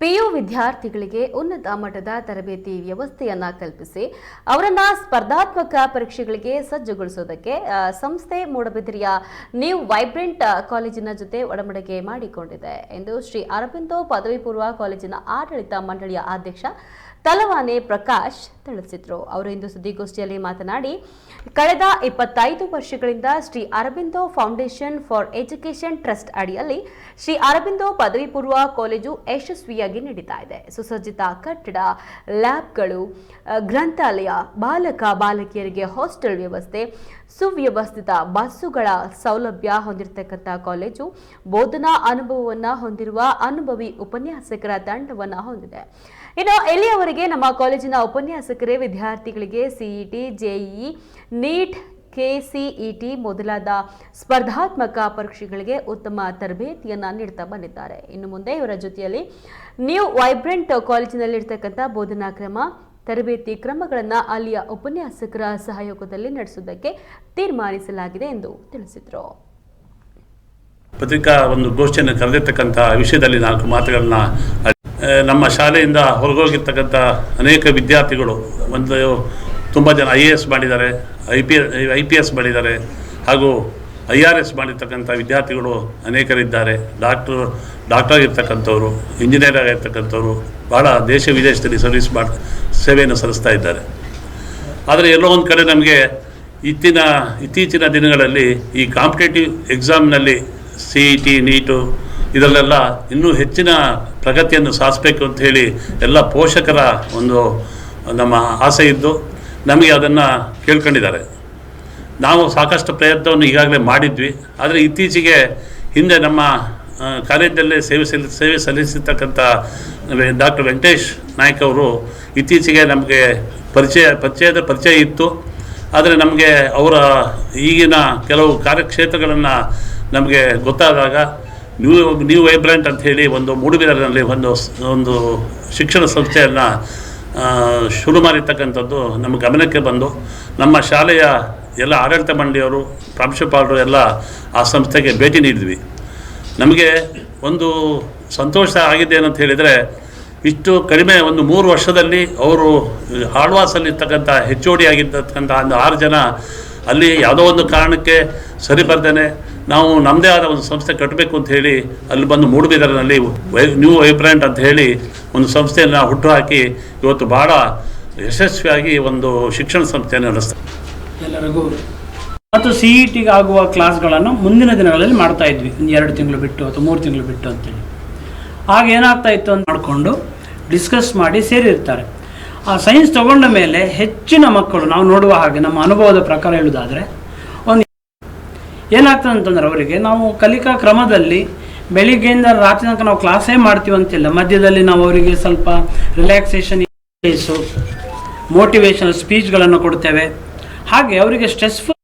PU ವಿದ್ಯಾರ್ಥಿಗಳಿಗೆ ಉನ್ನತ ಮಟ್ಟದ ತರಬೇತಿ ವ್ಯವಸ್ಥೆಯನ್ನ ಕಲ್ಪಿಸಿ ಅವರನ್ನ ಸ್ಪರ್ಧಾತ್ಮಕ ಪರೀಕ್ಷೆಗಳಿಗೆ ಸಜ್ಜುಗೊಳಿಸುವುದಕ್ಕೆ ಸಂಸ್ಥೆ ಮೂಡಬಿದಿರೆಯ ನ್ಯೂ ವೈಬ್ರೆಂಟ್ ಕಾಲೇಜಿನ ಜೊತೆ ಒಡಂಬಡಿಕೆ ಮಾಡಿಕೊಂಡಿದೆ ಎಂದು ಶ್ರೀ ಅರಬಿಂದೋ ಪದವಿ ಪೂರ್ವ ಕಾಲೇಜಿನ ಆಡಳಿತ ಮಂಡಳಿಯ ಅಧ್ಯಕ್ಷ ತಲವಾನೆ ಪ್ರಕಾಶ್ ತಿಳಿಸಿದರು. ಅವರು ಇಂದು ಸುದ್ದಿಗೋಷ್ಠಿಯಲ್ಲಿ ಮಾತನಾಡಿ, ಕಳೆದ 25 ವರ್ಷಗಳಿಂದ Shri Aurobindo foundation for education trust ಅಡಿಯಲ್ಲಿ ಶ್ರೀ ಅರಬಿಂದೋ ಪದವಿ ಪೂರ್ವ ಕಾಲೇಜು ಯಶಸ್ವಿಯಾಗಿ ನಡೀತಾ ಇದೆ. ಸುಸಜ್ಜಿತ ಕಟ್ಟಡ, ಲ್ಯಾಬ್ಗಳು, ಗ್ರಂಥಾಲಯ, ಬಾಲಕ ಬಾಲಕಿಯರಿಗೆ ಹಾಸ್ಟೆಲ್ ವ್ಯವಸ್ಥೆ, ಸುವ್ಯವಸ್ಥಿತ ಬಸ್ಸುಗಳ ಸೌಲಭ್ಯ ಹೊಂದಿರತಕ್ಕಂಥ ಕಾಲೇಜು ಬೋಧನಾ ಅನುಭವವನ್ನು ಹೊಂದಿರುವ ಅನುಭವಿ ಉಪನ್ಯಾಸಕರ ತಂಡವನ್ನು ಹೊಂದಿದೆ. ಇನ್ನು ಇಲ್ಲಿಯವರೆಗೆ ನಮ್ಮ ಕಾಲೇಜಿನ ಉಪನ್ಯಾಸಕರೇ ವಿದ್ಯಾರ್ಥಿಗಳಿಗೆ ಸಿಇಟಿ, ಜೆಇಇ, ನೀಟ್, ಕೆಸಿಇಟಿ ಮೊದಲಾದ ಸ್ಪರ್ಧಾತ್ಮಕ ಪರೀಕ್ಷೆಗಳಿಗೆ ಉತ್ತಮ ತರಬೇತಿಯನ್ನು ನೀಡುತ್ತಾ ಬಂದಿದ್ದಾರೆ. ಇನ್ನು ಮುಂದೆ ಇವರ ಜೊತೆಯಲ್ಲಿ ನ್ಯೂ ವೈಬ್ರೆಂಟ್ ಕಾಲೇಜಿನಲ್ಲಿರ್ತಕ್ಕಂಥ ಬೋಧನಾ ಕ್ರಮ, ತರಬೇತಿ ಕ್ರಮಗಳನ್ನು ಅಲ್ಲಿಯ ಉಪನ್ಯಾಸಕರ ಸಹಯೋಗದಲ್ಲಿ ನಡೆಸುವುದಕ್ಕೆ ತೀರ್ಮಾನಿಸಲಾಗಿದೆ ಎಂದು ತಿಳಿಸಿದರು. ಪತ್ರಿಕಾ ಒಂದು ಗೋಷ್ಠಿಯನ್ನು ಕರೆದಿರ್ತಕ್ಕಂಥ ವಿಷಯದಲ್ಲಿ 4 ಮಾತುಗಳನ್ನ ನಮ್ಮ ಶಾಲೆಯಿಂದ ಹೊರಗೋಗಿರ್ತಕ್ಕಂಥ ಅನೇಕ ವಿದ್ಯಾರ್ಥಿಗಳು ತುಂಬ ಜನ IAS ಮಾಡಿದ್ದಾರೆ, IPS ಮಾಡಿದ್ದಾರೆ, ಹಾಗೂ IRS ಮಾಡಿರ್ತಕ್ಕಂಥ ವಿದ್ಯಾರ್ಥಿಗಳು ಅನೇಕರಿದ್ದಾರೆ. ಡಾಕ್ಟರ್ ಇರ್ತಕ್ಕಂಥವ್ರು, ಇಂಜಿನಿಯರ್ ಆಗಿರ್ತಕ್ಕಂಥವ್ರು ಭಾಳ ದೇಶ ವಿದೇಶದಲ್ಲಿ ಸೇವೆಯನ್ನು ಸಲ್ಲಿಸ್ತಾ ಇದ್ದಾರೆ. ಆದರೆ ಎಲ್ಲೋ ಒಂದು ಕಡೆ ನಮಗೆ ಇತ್ತೀಚಿನ ದಿನಗಳಲ್ಲಿ ಈ ಕಾಂಪಿಟೇಟಿವ್ ಎಕ್ಸಾಮ್ನಲ್ಲಿ CET, ನೀಟು ಇದರಲ್ಲೆಲ್ಲ ಇನ್ನೂ ಹೆಚ್ಚಿನ ಪ್ರಗತಿಯನ್ನು ಸಾಧಿಸಬೇಕು ಅಂತ ಹೇಳಿ ಎಲ್ಲ ಪೋಷಕರ ಒಂದು ನಮ್ಮ ಆಸೆ ಇದ್ದು ನಮಗೆ ಅದನ್ನು ಕೇಳ್ಕೊಂಡಿದ್ದಾರೆ. ನಾವು ಸಾಕಷ್ಟು ಪ್ರಯತ್ನವನ್ನು ಈಗಾಗಲೇ ಮಾಡಿದ್ವಿ. ಆದರೆ ಇತ್ತೀಚೆಗೆ ಹಿಂದೆ ನಮ್ಮ ಕಾಲೇಜಲ್ಲೇ ಸೇವೆ ಸಲ್ಲಿಸಿರ್ತಕ್ಕಂಥ ಡಾಕ್ಟರ್ ವೆಂಕಟೇಶ್ ನಾಯ್ಕ್ ಅವರು ಇತ್ತೀಚೆಗೆ ನಮಗೆ ಪರಿಚಯ ಇತ್ತು. ಆದರೆ ನಮಗೆ ಅವರ ಈಗಿನ ಕೆಲವು ಕಾರ್ಯಕ್ಷೇತ್ರಗಳನ್ನು ನಮಗೆ ಗೊತ್ತಾದಾಗ ನ್ಯೂ ವೈಬ್ರೆಂಟ್ ಅಂತ ಹೇಳಿ ಒಂದು ಮೂಡುಬಿದಿರೆನಲ್ಲಿ ಒಂದು ಶಿಕ್ಷಣ ಸಂಸ್ಥೆಯನ್ನು ಶುರು ಮಾಡಿರ್ತಕ್ಕಂಥದ್ದು ನಮ್ಮ ಗಮನಕ್ಕೆ ಬಂದು ನಮ್ಮ ಶಾಲೆಯ ಎಲ್ಲ ಆಡಳಿತ ಮಂಡಳಿಯವರು, ಪ್ರಾಂಶುಪಾಲರು ಎಲ್ಲ ಆ ಸಂಸ್ಥೆಗೆ ಭೇಟಿ ನೀಡಿದ್ವಿ. ನಮಗೆ ಒಂದು ಸಂತೋಷ ಆಗಿದೆ ಏನಂತ ಹೇಳಿದರೆ, ಇಷ್ಟು ಕಡಿಮೆ ಒಂದು 3 ವರ್ಷದಲ್ಲಿ ಅವರು ಆಳ್ವಾಸಲ್ಲಿರ್ತಕ್ಕಂಥ HOD ಆಗಿರ್ತಕ್ಕಂಥ ಒಂದು 6 ಜನ ಅಲ್ಲಿ ಯಾವುದೋ ಒಂದು ಕಾರಣಕ್ಕೆ ಸರಿ ಬರ್ದೇನೆ ನಾವು ನಮ್ಮದೇ ಆದ ಒಂದು ಸಂಸ್ಥೆ ಕಟ್ಟಬೇಕು ಅಂತ ಹೇಳಿ ಅಲ್ಲಿ ಬಂದು ಮೂಡುಬಿದಿರೆನಲ್ಲಿ ನ್ಯೂ ವೈಬ್ರೆಂಟ್ ಅಂತ ಹೇಳಿ ಒಂದು ಸಂಸ್ಥೆಯನ್ನು ಹುಟ್ಟುಹಾಕಿ ಇವತ್ತು ಭಾಳ ಯಶಸ್ವಿಯಾಗಿ ಒಂದು ಶಿಕ್ಷಣ ಸಂಸ್ಥೆಯನ್ನು ನಡೆಸ್ತಾರೆ. ಎಲ್ಲರಿಗೂ ಮತ್ತು CETಗೆ ಆಗುವ ಕ್ಲಾಸ್ಗಳನ್ನು ಮುಂದಿನ ದಿನಗಳಲ್ಲಿ ಮಾಡ್ತಾ ಇದ್ವಿ, 2 ತಿಂಗಳು ಬಿಟ್ಟು ಅಥವಾ 3 ತಿಂಗಳು ಬಿಟ್ಟು ಅಂತೇಳಿ. ಆಗ ಏನಾಗ್ತಾ ಇತ್ತು ಅಂತ ಮಾಡಿಕೊಂಡು ಡಿಸ್ಕಸ್ ಮಾಡಿ ಸೇರಿರ್ತಾರೆ. ಆ ಸೈನ್ಸ್ ತಗೊಂಡ ಮೇಲೆ ಹೆಚ್ಚಿನ ಮಕ್ಕಳು ನಾವು ನೋಡುವ ಹಾಗೆ ನಮ್ಮ ಅನುಭವದ ಪ್ರಕಾರ ಹೇಳುವುದಾದರೆ ಒಂದು ಏನಾಗ್ತದೆ ಅಂತಂದ್ರೆ, ಅವರಿಗೆ ನಾವು ಕಲಿಕಾ ಕ್ರಮದಲ್ಲಿ ಬೆಳಿಗ್ಗೆಯಿಂದ ರಾತ್ರಿ ತನಕ ನಾವು ಕ್ಲಾಸೇ ಮಾಡ್ತೀವಿ ಅಂತಿಲ್ಲ. ಮಧ್ಯದಲ್ಲಿ ನಾವು ಅವರಿಗೆ ಸ್ವಲ್ಪ ರಿಲ್ಯಾಕ್ಸೇಷನ್, ಮೋಟಿವೇಶನಲ್ ಸ್ಪೀಚ್ಗಳನ್ನು ಕೊಡ್ತೇವೆ. ಹಾಗೆ ಅವರಿಗೆ ಸ್ಟ್ರೆಸ್ಫುಲ್